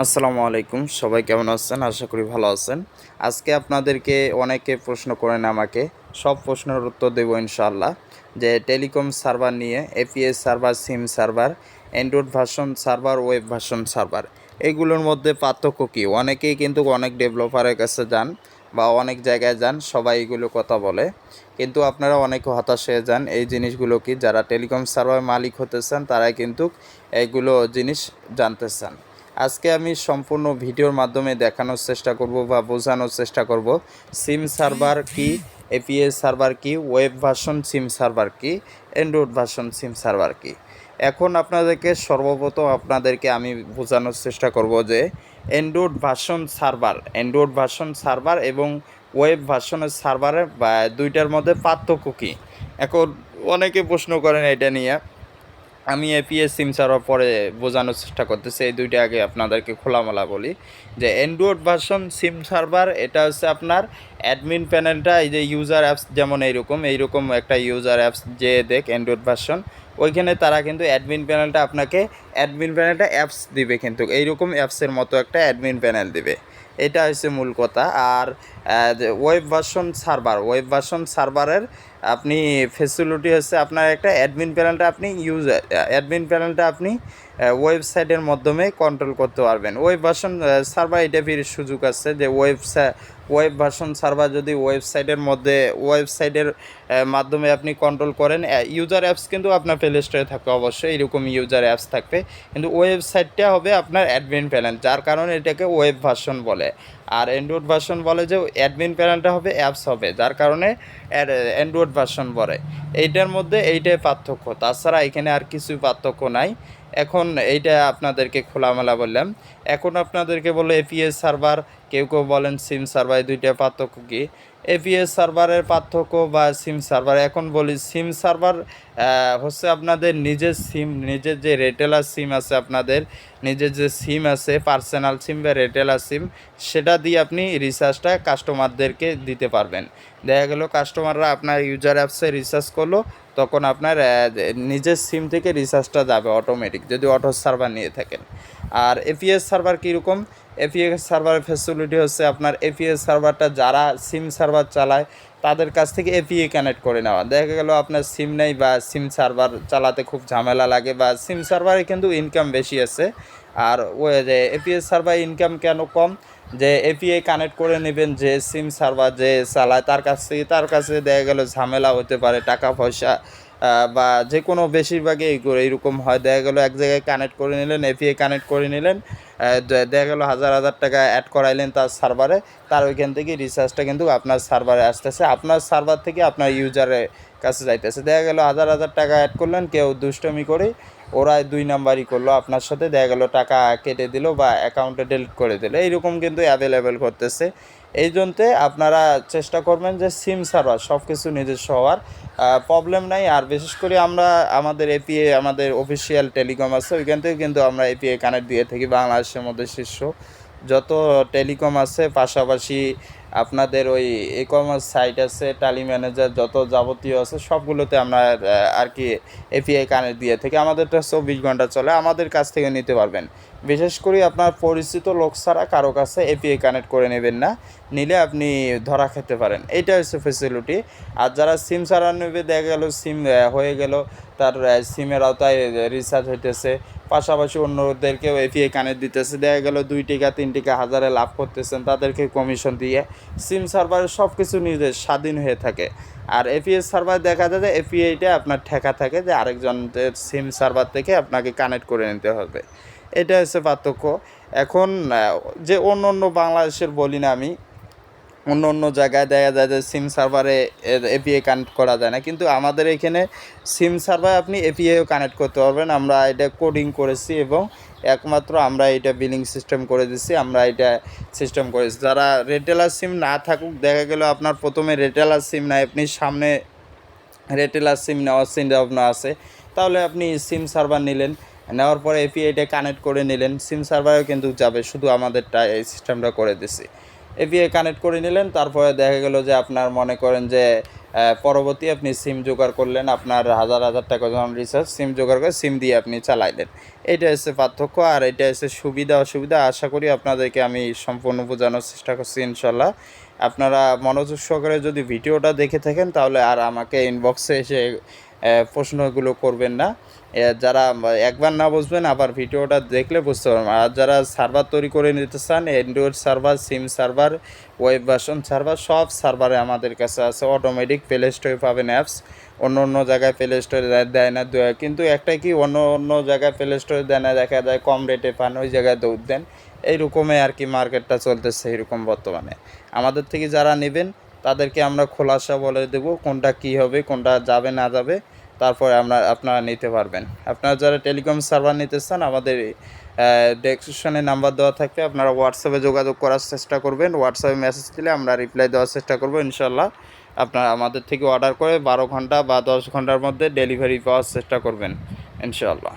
আসসালামু আলাইকুম, সবাই কেমন আছেন? আশা করি ভালো আছেন। আজকে আপনাদেরকে অনেকে প্রশ্ন করেন আমাকে, সব প্রশ্নের উত্তর দেব ইনশাআল্লাহ। যে টেলিকম সার্ভার নিয়ে APS server, SIM server, Android version server, web version server, এগুলোর মধ্যে পার্থক্য কী? অনেকেই কিন্তু অনেক ডেভেলপারের কাছে যান বা অনেক জায়গায় যান, সবাই এগুলো কথা বলে, কিন্তু আপনারা অনেকে হতাশ হয়ে যান। এই জিনিসগুলো কি, যারা টেলিকম সার্ভার মালিক হতে চান তারাই কিন্তু এইগুলো জিনিস জানতে চান। আজকে আমি সম্পূর্ণ ভিডিওর মাধ্যমে দেখানোর চেষ্টা করব বা বোঝানোর চেষ্টা করব সিম সার্ভার কি, এপিএস সার্ভার কি, ওয়েব ভার্সন সিম সার্ভার কি, অ্যান্ড্রয়েড ভার্সন সিম সার্ভার কি। এখন সর্বপ্রথম আপনাদেরকে আমি বোঝানোর চেষ্টা করব যে অ্যান্ড্রয়েড ভার্সন সার্ভার এবং ওয়েব ভার্সনের সার্ভারের বা দুইটার মধ্যে পার্থক্য কী। এখন অনেকে প্রশ্ন করেন এটা নিয়ে, আমি এপিএস সিম সার্ভার পরে বোঝানোর চেষ্টা করতেছি। এই দুইটা আগে আপনাদেরকে খোলামেলা বলি যে অ্যান্ড্রয়েড ভার্সন সিম সার্ভার, এটা হচ্ছে আপনার অ্যাডমিন প্যানেলটা, এই যে ইউজার অ্যাপস যেমন এইরকম একটা ইউজার অ্যাপস যে দেখ অ্যান্ড্রয়েড ভার্সন, ওইখানে তারা কিন্তু অ্যাডমিন প্যানেলটা অ্যাপস দিবে, কিন্তু এইরকম অ্যাপসের মতো একটা অ্যাডমিন প্যানেল দিবে। এটা হচ্ছে মূল কথা। আর ওয়েব ভার্সন সার্ভারের আপনি ফেসিলিটি হচ্ছে আপনার একটা অ্যাডমিন প্যানেলটা আপনি ওয়েবসাইটের মাধ্যমে কন্ট্রোল করতে পারবেন। ওয়েব ভার্সন সার্ভার এটা ফির সুযোগ আছে যে ওয়েব ভার্সন সার্ভার যদি ওয়েবসাইটের মাধ্যমে আপনি কন্ট্রোল করেন, ইউজার অ্যাপস কিন্তু আপনার প্লে স্টোরে থাকবে, অবশ্যই এরকম ইউজার অ্যাপস থাকবে, কিন্তু ওয়েবসাইটটা হবে আপনার অ্যাডমিন প্যানেল, যার কারণে এটাকে ওয়েব ভার্সন বলে। আর অ্যান্ড্রয়েড ভার্সন বলে যে অ্যাডমিন প্যানেলটা হবে অ্যাপস হবে, যার কারণে অ্যান্ড্রয়েড ভার্সন বলে। এইটার মধ্যে এইটাই পার্থক্য, তাছাড়া এখানে আর কিছুই পার্থক্য নাই। এখন এইটা আপনাদেরকে খোলামেলা বললাম। এখন আপনাদেরকে বলে এপিএস সার্ভার, কেউ বলেন সিম সার্ভার, এই দুইটা পার্থক্য কী। এপিএস সার্ভারের পার্থক্য বা সিম সার্ভার, এখন বলি সিম সার্ভার হচ্ছে আপনাদের নিজের যে রিটেলার সিম আছে, আপনাদের নিজের যে সিম আছে, পার্সোনাল সিম বা রিটেলার সিম, সেটা দিয়ে আপনি রিচার্জটা কাস্টমারদেরকে দিতে পারবেন। দেখা গেল কাস্টমাররা আপনার ইউজার অ্যাপসে রিচার্জ করলো, তখন আপনার নিজের সিম থেকে রিচার্জটা যাবে অটোমেটিক, যদি অটো সার্ভার নিয়ে থাকেন। আর এপিএস সার্ভার কীরকম? এপিএস সার্ভারের ফ্যাসিলিটি হচ্ছে আপনার এপিএস সার্ভারটা যারা সিম সার্ভার চালায় তাদের কাছ থেকে এপিএ কানেক্ট করে নেওয়া। দেখা গেল আপনার সিম নেই বা সিম সার্ভার চালাতে খুব ঝামেলা লাগে, বা সিম সার্ভারে কিন্তু ইনকাম বেশি আছে। আর ওই যে এপিএস সার্ভার ইনকাম কেন কম, যে এপিআই কানেক্ট করে নেবেন, যে সিম সার্ভার যে চালায় তার কাছে দেখা গেল ঝামেলা হতে পারে, টাকা পয়সা বা যে কোনো বেশিরভাগই এইরকম হয়। দেখা গেলো এক জায়গায় কানেক্ট করে নিলেন, এপিআই কানেক্ট করে নিলেন, দেখা গেলো হাজার হাজার টাকা অ্যাড করাইলেন তার সার্ভারে, তার ওইখান থেকে রিচার্জটা কিন্তু আপনার সার্ভারে আসতেছে, আপনার সার্ভার থেকে আপনার ইউজারের কাছে যাইতেছে। দেখা গেলো হাজার হাজার টাকা অ্যাড করলেন, কেউ দুষ্টমি করে ওরা 2 নাম্বারই করলো আপনার সাথে, দেখা গেলো টাকা কেটে দিল বা অ্যাকাউন্টে ডিলিট করে দিল, এইরকম কিন্তু অ্যাভেলেবেল করতেছে। এই জন্যে আপনারা চেষ্টা করবেন যে সিম সার্ভার সব কিছু নিজস্ব হওয়ার, প্রবলেম নাই। আর বিশেষ করে আমাদের অফিসিয়াল টেলিকম আছে, ওইখান থেকে কিন্তু আমরা এপিআই কানেক্ট দিয়ে থাকি। বাংলাদেশের মধ্যে শীর্ষ যত টেলিকম আছে, পাশাপাশি আপনাদের ওই ই কমার্স সাইট আছে, টালি ম্যানেজার যত যাবতীয় আছে, সবগুলোতে আমরা আর কি এপিআই কানেক্ট দিয়ে থাকি। আমাদেরটা 24 ঘন্টা চলে, আমাদের কাছ থেকে নিতে পারবেন। বিশেষ করে আপনার পরিচিত লোক ছাড়া কারো কাছে এপিআই কানেক্ট করে নেবেন না, নিলে আপনি ধরা খেতে পারেন। এইটা হচ্ছে ফেসিলিটি। আর যারা সিম ছাড়া নেবে, দেখা গেল সিম হয়ে গেল, তার সিমের আওতায় রিচার্জ হইতেছে, পাশাপাশি অন্যদেরকেও এপিআই কানেক্ট দিতেছে, দেখা গেল 2 টাকা 3 টাকা হাজারে লাভ করতেছেন, তাদেরকে কমিশন দিয়ে সিম সার্ভারে সব কিছু নিজের স্বাধীন হয়ে থাকে। আর এপিএস সার্ভার দেখা যায় যে এপিআইটা আপনার ঠেকা থাকে, যে আরেকজনের সিম সার্ভার থেকে আপনাকে কানেক্ট করে নিতে হবে। এটা হচ্ছে পার্থক্য। এখন যে অন্য বাংলাদেশের বলি না আমি, অন্য জায়গায় দেখা যায় যে সিম সার্ভারে এপিআই কানেক্ট করা যায় না, কিন্তু আমাদের এখানে সিম সার্ভারে আপনি এপিআইও কানেক্ট করতে পারবেন। আমরা এটা কোডিং করেছি এবং একমাত্র আমরা এটা বিলিং সিস্টেম করে দিচ্ছি, আমরা এটা সিস্টেম করেছি। যারা রিটেলার সিম না থাকুক, দেখা গেল আপনার প্রথমে রিটেলার সিম নাই, আপনি সামনে রিটেলার সিম নেওয়ার চিন্তাভাবনা আছে, তাহলে আপনি সিম সার্ভার নিলেন, নেওয়ার পরে এপিআইটা কানেক্ট করে নিলেন, সিম সার্ভারেও কিন্তু যাবে, শুধু আমাদেরটা এই সিস্টেমটা করে দিছি। এপিআই কানেক্ট করে নিলেন, তারপরে দেখা গেল যে আপনার মনে করেন যে পরবর্তী আপনি সিম জোগাড় করলেন, আপনার হাজার হাজার টাকা যখন রিচার্জ, সিম জোগাড় করে সিম দিয়ে আপনি চালাইলেন। এইটা হচ্ছে পার্থক্য, আর এটা হচ্ছে সুবিধা অসুবিধা। আশা করি আপনাদেরকে আমি সম্পূর্ণ বোঝানোর চেষ্টা করছি ইনশাল্লাহ। আপনারা মনোযোগ সহকারে যদি ভিডিওটা দেখে থাকেন তাহলে আর আমাকে ইনবক্সে এসে প্রশ্নগুলো করবেন না। যারা একবার না বুঝবেন আবার ভিডিওটা দেখলে বুঝতে পারবেন। আর যারা সার্ভার তৈরি করে নিতে চান, Android server, SIM server, web version server, সব সার্ভারে আমাদের কাছে আছে। অটোমেটিক প্লে স্টোরে পাবেন অ্যাপস, অন্য অন্য জায়গায় প্লে স্টোরে দেয় না, কিন্তু একটাই কি, অন্য অন্য জায়গায় প্লে স্টোরে দেয় না, দেখা যায় কম রেটে পান, ওই জায়গায় দৌড় দেন। এইরকমই আর কি মার্কেটটা চলতেছে এরকম বর্তমানে। আমাদের থেকে যারা নেবেন তাদেরকে আমরা খোলাসা বলে দেব কোনটা কী হবে, কোনটা যাবে না যাবে, তারপরে আপনারা নিতে পারবেন। আপনারা যারা টেলিকম সার্ভার নিতে চান, আমাদের ডেসক্রিপশনে নাম্বার দেওয়া থাকবে, আপনারা হোয়াটসঅ্যাপে যোগাযোগ করার চেষ্টা করবেন। হোয়াটসঅ্যাপে মেসেজ দিলে আমরা রিপ্লাই দেওয়ার চেষ্টা করব ইনশাল্লাহ। আপনারা আমাদের থেকে অর্ডার করে 12 ঘন্টা বা 10 ঘন্টার মধ্যে ডেলিভারি পাওয়ার চেষ্টা করবেন ইনশাল্লাহ।